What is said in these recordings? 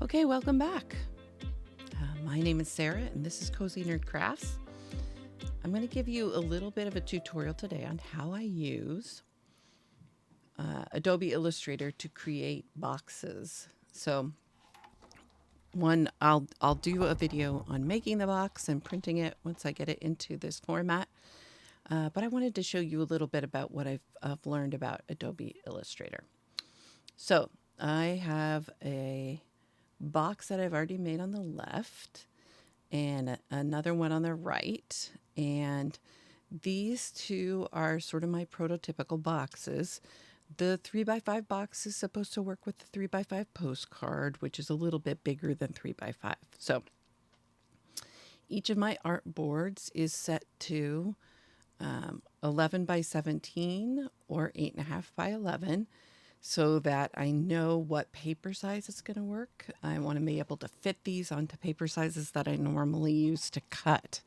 Okay, welcome back. My name is Sarah and this is Cozy Nerd Crafts. I'm going to give you a little bit of a tutorial today on how I use Adobe Illustrator to create boxes. So I'll do a video on making the box and printing it once I get it into this format. But I wanted to show you a little bit about what I've learned about Adobe Illustrator. So I have a box that I've already made on the left and another one on the right. And these two are sort of my prototypical boxes. The 3x5 box is supposed to work with the 3x5 postcard, which is a little bit bigger than 3x5. So each of my art boards is set to 11 by 17 or 8.5 by 11 so that I know what paper size it's going to work. I want to be able to fit these onto paper sizes that I normally use to cut.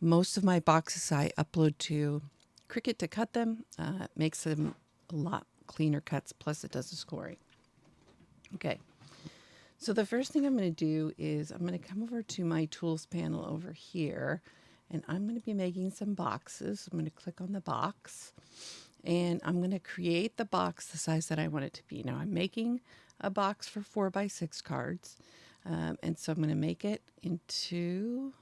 Most of my boxes I upload to Cricut to cut them. It makes them a lot cleaner cuts, plus it does the scoring. Okay, so the first thing I'm going to do is I'm going to come over to my tools panel over here, and I'm going to be making some boxes. I'm going to click on the box, and I'm going to create the box the size that I want it to be. Now I'm making a box for 4x6 cards, and so I'm going to make it into,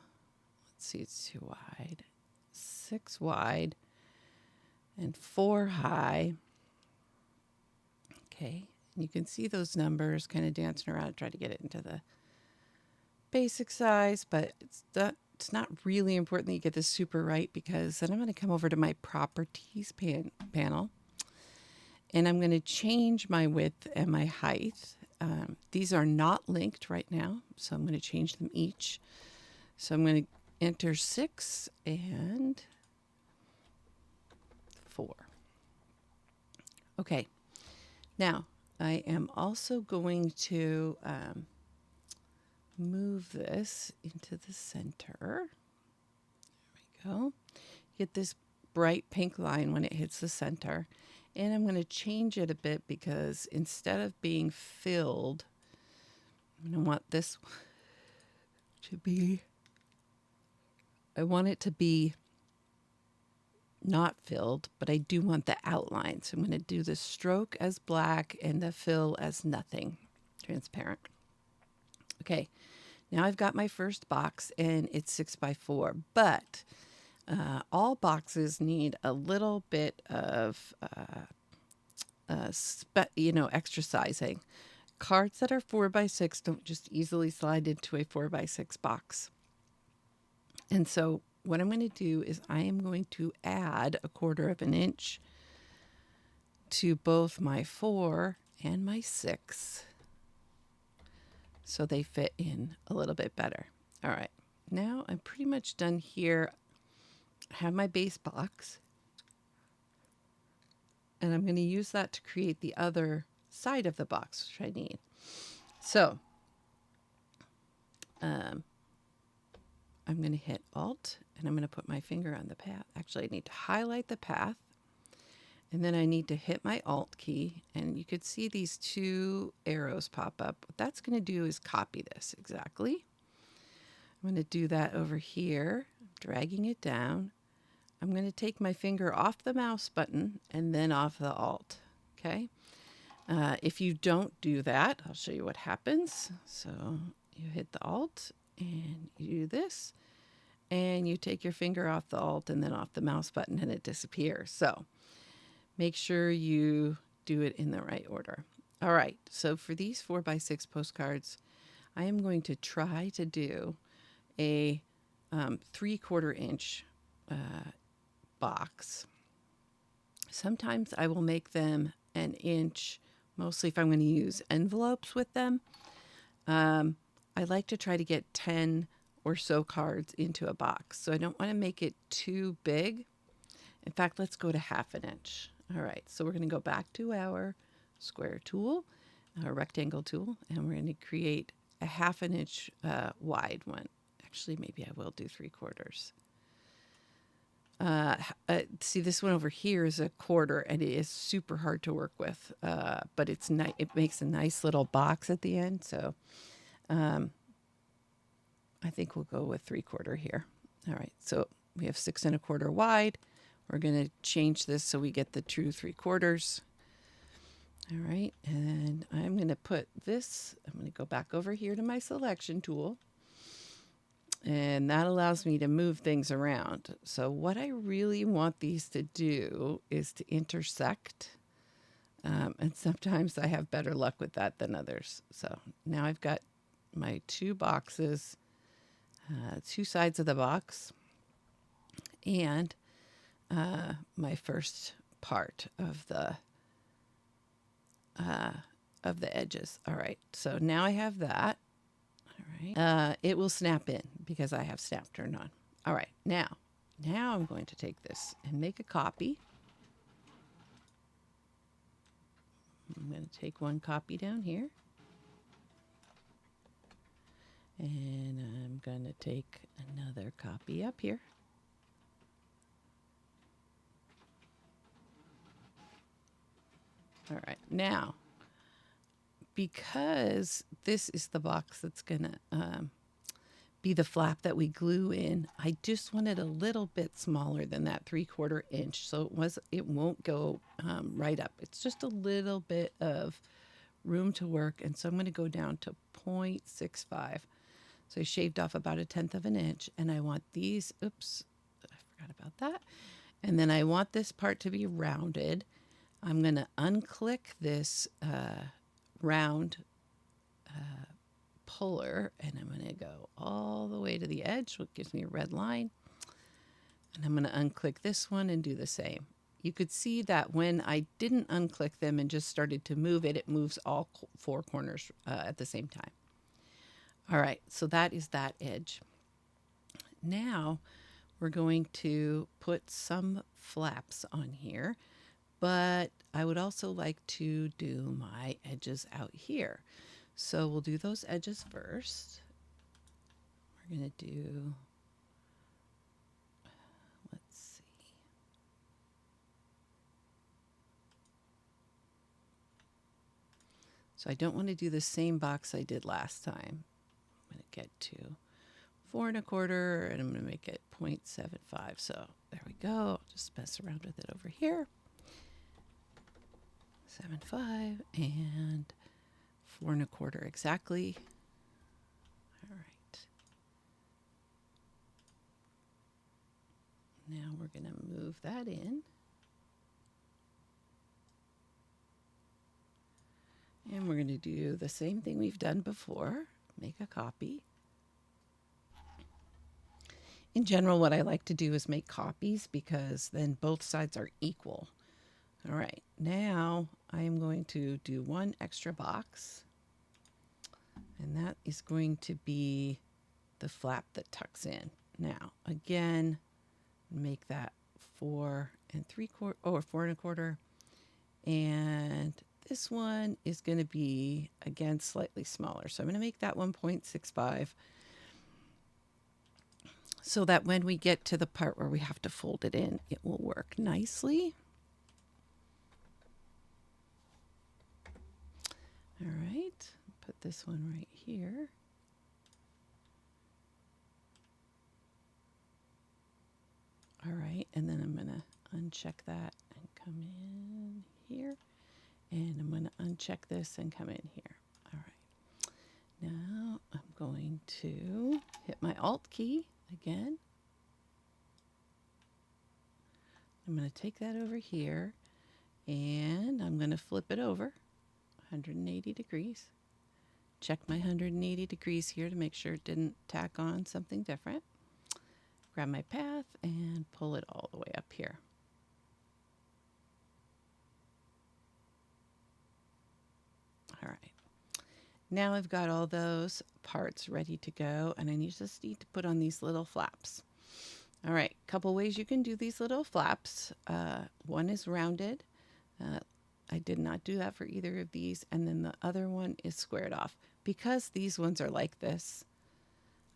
let's see, it's too wide, 6 wide and 4 high. Okay, and you can see those numbers kind of dancing around, try to get it into the basic size, but it's not really important that you get this super right, because then I'm going to come over to my properties panel and I'm going to change my width and my height. These are not linked right now, so I'm going to change them each. So I'm going to enter 6 and 4. Okay, now I am also going to move this into the center. There we go. Get this bright pink line when it hits the center. And I'm going to change it a bit, because instead of being filled, I'm going to want this to be, I want it to be not filled, but I do want the outline. So I'm going to do the stroke as black and the fill as nothing, transparent. Okay, now I've got my first box and it's 6x4, but all boxes need a little bit of extra sizing. Cards that are 4x6 don't just easily slide into a 4x6 box. And so what I'm going to do is I am going to add 1/4 of an inch to both my 4 and my 6 so they fit in a little bit better. All right, now I'm pretty much done here. I have my base box, and I'm going to use that to create the other side of the box, which I need. So I'm going to hit Alt, and I'm going to put my finger on the path. Actually, I need to highlight the path, and then I need to hit my Alt key, and you could see these 2 arrows pop up. What that's going to do is copy this exactly. I'm going to do that over here, dragging it down. I'm going to take my finger off the mouse button and then off the Alt. Okay. If you don't do that, I'll show you what happens. So you hit the Alt and you do this, and you take your finger off the Alt and then off the mouse button, and it disappears. So make sure you do it in the right order. All right, so for these 4x6 postcards, I am going to try to do a 3/4 inch box. Sometimes I will make them an inch, mostly if I'm going to use envelopes with them. I like to try to get 10 or so cards into a box, so I don't want to make it too big. In fact, let's go to 1/2 inch. All right, so we're going to go back to our square tool, our rectangle tool, and we're going to create a 1/2 inch wide one. Actually, maybe I will do 3/4. See, this one over here is 1/4, and it is super hard to work with, but it's nice. It makes a nice little box at the end. So I think we'll go with 3/4 here. All right, so we have 6 1/4 wide. We're going to change this so we get the true 3/4. All right, and I'm going to put this, I'm going to go back over here to my selection tool, and that allows me to move things around. So what I really want these to do is to intersect, and sometimes I have better luck with that than others. So now I've got my 2 boxes, 2 sides of the box, and my first part of the edges. All right, so now I have that. All right, it will snap in because I have snap turned on. All right, now I'm going to take this and make a copy. I'm going to take one copy down here, and I'm going to take another copy up here. All right, now, because this is the box that's going to be the flap that we glue in, I just want it a little bit smaller than that 3/4 inch, so it won't go right up. It's just a little bit of room to work, and so I'm going to go down to 0.65. So I shaved off about 1/10 of an inch, and I want these, oops, I forgot about that. And then I want this part to be rounded. I'm going to unclick this round puller, and I'm going to go all the way to the edge, which gives me a red line. And I'm going to unclick this one and do the same. You could see that when I didn't unclick them and just started to move it, it moves all 4 corners at the same time. All right, so that is that edge. Now we're going to put some flaps on here, but I would also like to do my edges out here. So we'll do those edges first. We're going to do, let's see. So I don't want to do the same box I did last time. I'm going to get to 4 1/4, and I'm going to make it 0.75. So there we go. I'll just mess around with it over here. 7.5 and 4 1/4 exactly. All right. Now we're going to move that in. And we're going to do the same thing we've done before. Make a copy. In general, what I like to do is make copies because then both sides are equal. All right, now I am going to do one extra box, and that is going to be the flap that tucks in. Now, again, make that 4 3/4 or 4 1/4, and this one is going to be, again, slightly smaller. So I'm going to make that 1.65 so that when we get to the part where we have to fold it in, it will work nicely. All right, put this one right here. All right, and then I'm going to uncheck that and come in here. And I'm going to uncheck this and come in here. All right. Now I'm going to hit my Alt key again. I'm going to take that over here, and I'm going to flip it over 180 degrees. Check my 180 degrees here to make sure it didn't tack on something different. Grab my path and pull it all the way up here. All right. Now I've got all those parts ready to go, and I just need to put on these little flaps. All right, couple ways you can do these little flaps. One is rounded. I did not do that for either of these, and then the other one is squared off. Because these ones are like this,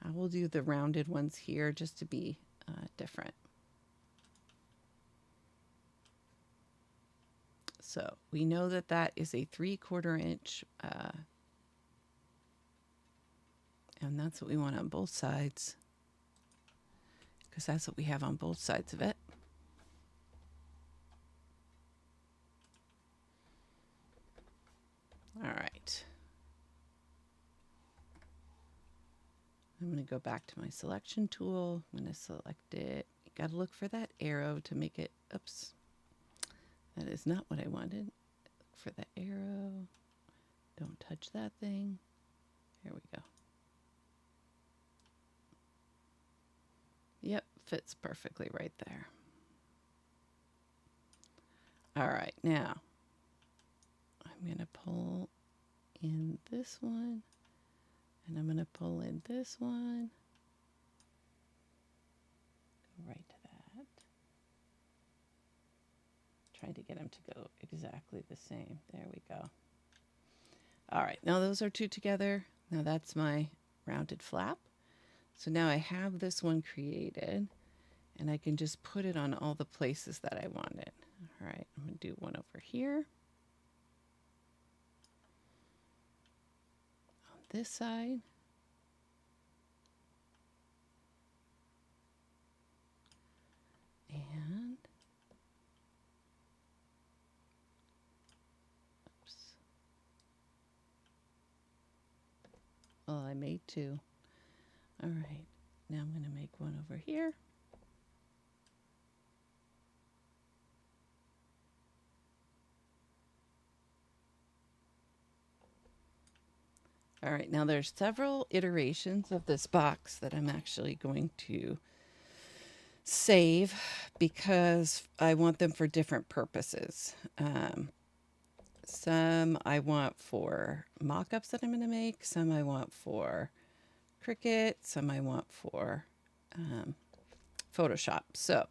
I will do the rounded ones here just to be different. So we know that that is a 3/4 inch And that's what we want on both sides, because that's what we have on both sides of it. All right. I'm going to go back to my selection tool. I'm going to select it. You got to look for that arrow to make it, oops, that is not what I wanted. Look for the arrow. Don't touch that thing. Here we go. Yep, fits perfectly right there. All right, now I'm going to pull in this one, and I'm going to pull in this one. Go right to that. Try to get them to go exactly the same. There we go. All right, now those are two together. Now that's my rounded flap. So now I have this one created, and I can just put it on all the places that I want it. All right, I'm going to do one over here. On this side. And oops. Well, I made two. All right, now I'm going to make one over here. All right, now there's several iterations of this box that I'm actually going to save because I want them for different purposes. Some I want for mock-ups that I'm going to make, some I want for Cricut, some I want for Photoshop. So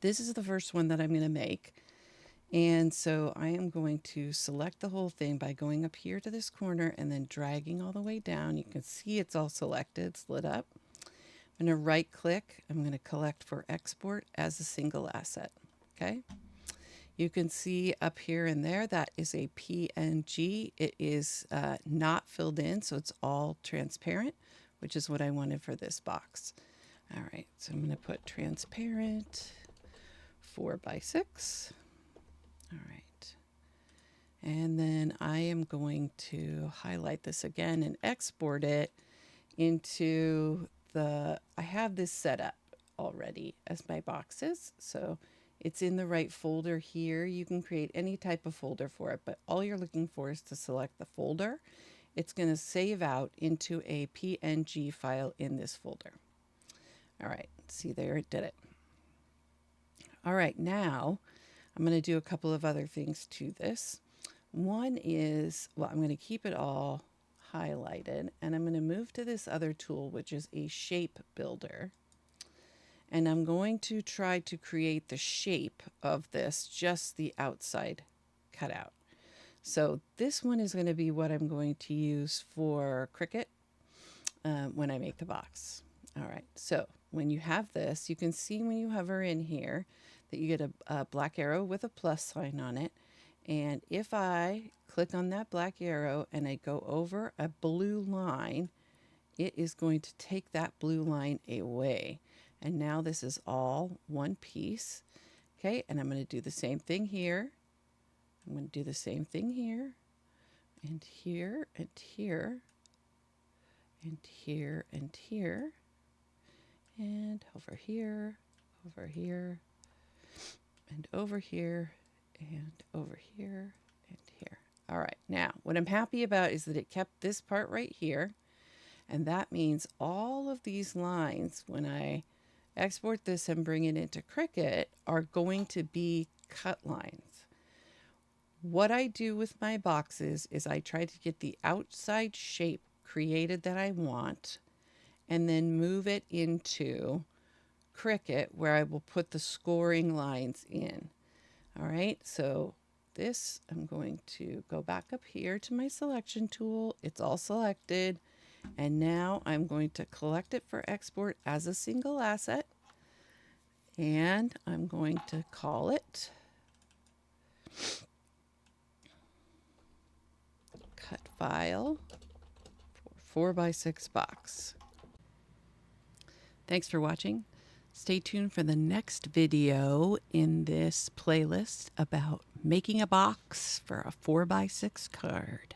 this is the first one that I'm going to make. And so I am going to select the whole thing by going up here to this corner and then dragging all the way down. You can see it's all selected, it's lit up. I'm going to right click. I'm going to collect for export as a single asset. Okay. You can see up here and there, that is a PNG. It is not filled in, so it's all transparent, which is what I wanted for this box. All right, so I'm going to put transparent 4x6. All right. And then I am going to highlight this again and export it into the, I have this set up already as my boxes. So it's in the right folder here. You can create any type of folder for it, but all you're looking for is to select the folder. It's going to save out into a PNG file in this folder. All right, see there, it did it. All right, now I'm going to do a couple of other things to this. One is, well, I'm going to keep it all highlighted, and I'm going to move to this other tool, which is a shape builder. And I'm going to try to create the shape of this, just the outside cutout. So this one is going to be what I'm going to use for Cricut when I make the box. All right, so when you have this, you can see when you hover in here that you get a black arrow with a plus sign on it. And if I click on that black arrow and I go over a blue line, it is going to take that blue line away. And now this is all one piece. Okay, and I'm going to do the same thing here. I'm going to do the same thing here, and here, and here, and here, and here, and over here, over here, and over here, and over here, and here. All right, now what I'm happy about is that it kept this part right here, and that means all of these lines, when I export this and bring it into Cricut, are going to be cut lines. What I do with my boxes is I try to get the outside shape created that I want, and then move it into Cricut where I will put the scoring lines in. All right, so this, I'm going to go back up here to my selection tool. It's all selected. And now I'm going to collect it for export as a single asset. And I'm going to call it cut file 4x6 box. Thanks for watching. Stay tuned for the next video in this playlist about making a box for a 4x6 card.